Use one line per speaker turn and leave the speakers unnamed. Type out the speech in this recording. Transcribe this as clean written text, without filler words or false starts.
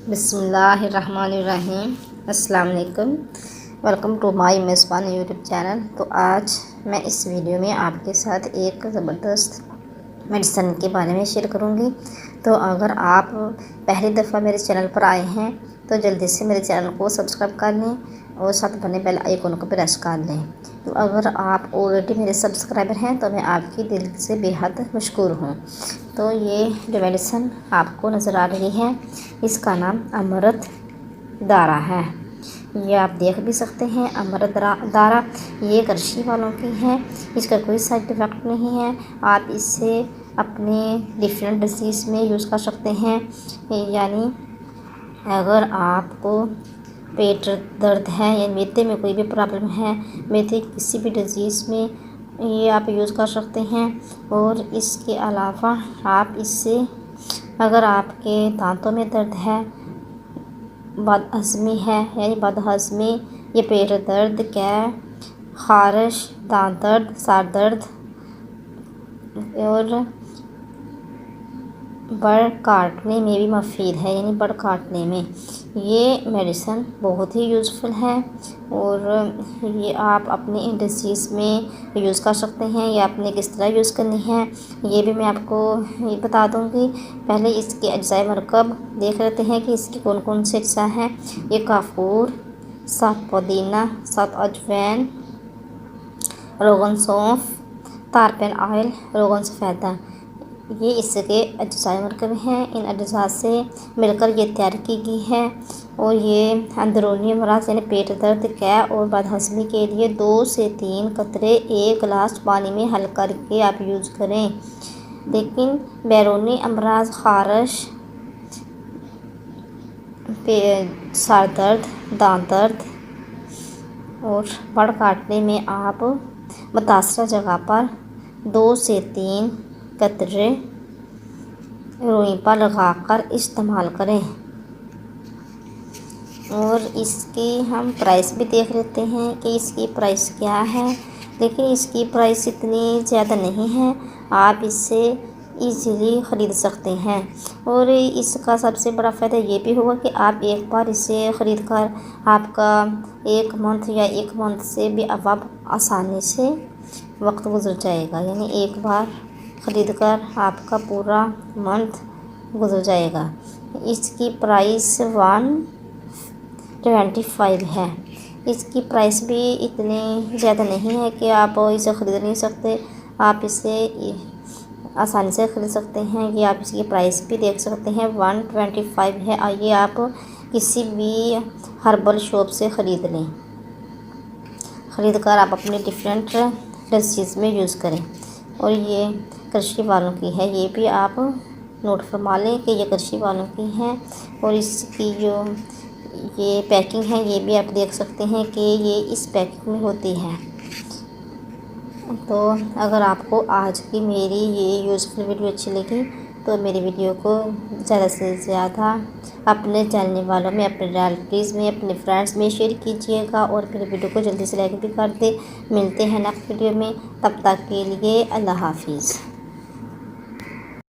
بسم اللہ الرحمن الرحیم۔ السلام علیکم، ویلکم ٹو مائی میزبان یوٹیوب چینل۔ تو آج میں اس ویڈیو میں آپ کے ساتھ ایک زبردست میڈیسن کے بارے میں شیئر کروں گی۔ تو اگر آپ پہلی دفعہ میرے چینل پر آئے ہیں تو جلدی سے میرے چینل کو سبسکرائب کر لیں اور ساتھ بنے بیل آئیکن کو پریس کر لیں۔ تو اگر آپ آلریڈی میرے سبسکرائبر ہیں تو میں آپ کی دل سے بے حد مشکور ہوں۔ تو یہ جو میڈیسن آپ کو نظر آ رہی ہے اس کا نام امرت دھارا ہے۔ یہ آپ دیکھ بھی سکتے ہیں، امرت دھارا یہ کرشی والوں کی ہے۔ اس کا کوئی سائیڈ ایفیکٹ نہیں ہے۔ آپ اس سے اپنے ڈیفرنٹ ڈیزیز میں یوز کر سکتے ہیں، یعنی اگر آپ کو پیٹ درد ہے یا معدے میں کوئی بھی پرابلم ہے، معدے کسی بھی ڈیزیز میں یہ آپ یوز کر سکتے ہیں۔ اور اس کے علاوہ آپ اس سے اگر آپ کے دانتوں میں درد ہے، بد ہضمی ہے یعنی بد ہضمی یا پیٹ درد، قے، خارش، دانت درد، سر درد اور بڑ کاٹنے میں بھی مفید ہے، یعنی بڑ کاٹنے میں یہ میڈیسن بہت ہی یوزفل ہے۔ اور یہ آپ اپنے ڈیزیز میں یوز کر سکتے ہیں یا آپ نے کس طرح یوز کرنی ہے یہ بھی میں آپ کو بتا دوں گی۔ پہلے اس کے اجزائے مرکب دیکھ لیتے ہیں کہ اس کی کون کون سے اجزاء ہیں۔ یہ کافور، 7 پودینہ، 7 اجوائن، روغن سونف، تارپین آئل، روغن سفیدہ، یہ اس کے اجزائے مرکب ہیں۔ ان اجزاء سے مل کر یہ تیار کی گئی ہے۔ اور یہ اندرونی امراض یعنی پیٹ درد، قے اور بد ہضمی کے لیے 2 سے 3 قطرے 1 گلاس پانی میں حل کر کے آپ یوز کریں۔ لیکن بیرونی امراض، خارش، سر درد، دانت درد اور بڑ کاٹنے میں آپ متاثرہ جگہ پر 2 سے 3 قطرے روئی پر لگا کر استعمال کریں۔ اور اس کی ہم پرائس بھی دیکھ لیتے ہیں کہ اس کی پرائس کیا ہے۔ لیکن اس کی پرائس اتنی زیادہ نہیں ہے، آپ اس سے ایزیلی خرید سکتے ہیں۔ اور اس کا سب سے بڑا فائدہ یہ بھی ہوگا کہ آپ ایک بار اسے خرید کر آپ کا 1 منتھ یا 1 منتھ سے بھی اب آسانی سے وقت گزر جائے گا، یعنی ایک بار خرید کر آپ کا پورا منتھ گزر جائے گا۔ اس کی پرائس 125 ہے۔ اس کی پرائس بھی اتنی زیادہ نہیں ہے کہ آپ اسے خرید نہیں سکتے، آپ اسے آسانی سے خرید سکتے ہیں۔ یہ آپ اس کی پرائس بھی دیکھ سکتے ہیں، 125 ہے۔ آئیے آپ کسی بھی ہربل شاپ سے خرید لیں، خرید کر آپ اپنے ڈیفرنٹ ڈیزیز میں یوز کریں۔ اور یہ کرشی والوں کی ہے، یہ بھی آپ نوٹ فرما لیں کہ یہ کرشی والوں کی ہیں۔ اور اس کی جو یہ پیکنگ ہے یہ بھی آپ دیکھ سکتے ہیں کہ یہ اس پیکنگ میں ہوتی ہے۔ تو اگر آپ کو آج کی میری یہ یوزفل ویڈیو اچھی لگی تو میری ویڈیو کو زیادہ سے زیادہ اپنے جاننے والوں میں، اپنے ریلیٹیوز میں، اپنے فرینڈس میں شیئر کیجیے گا اور میری ویڈیو کو جلدی سے لائک بھی کر دیں۔ ملتے ہیں نیکسٹ ویڈیو میں، تب تک کے لیے اللہ حافظ۔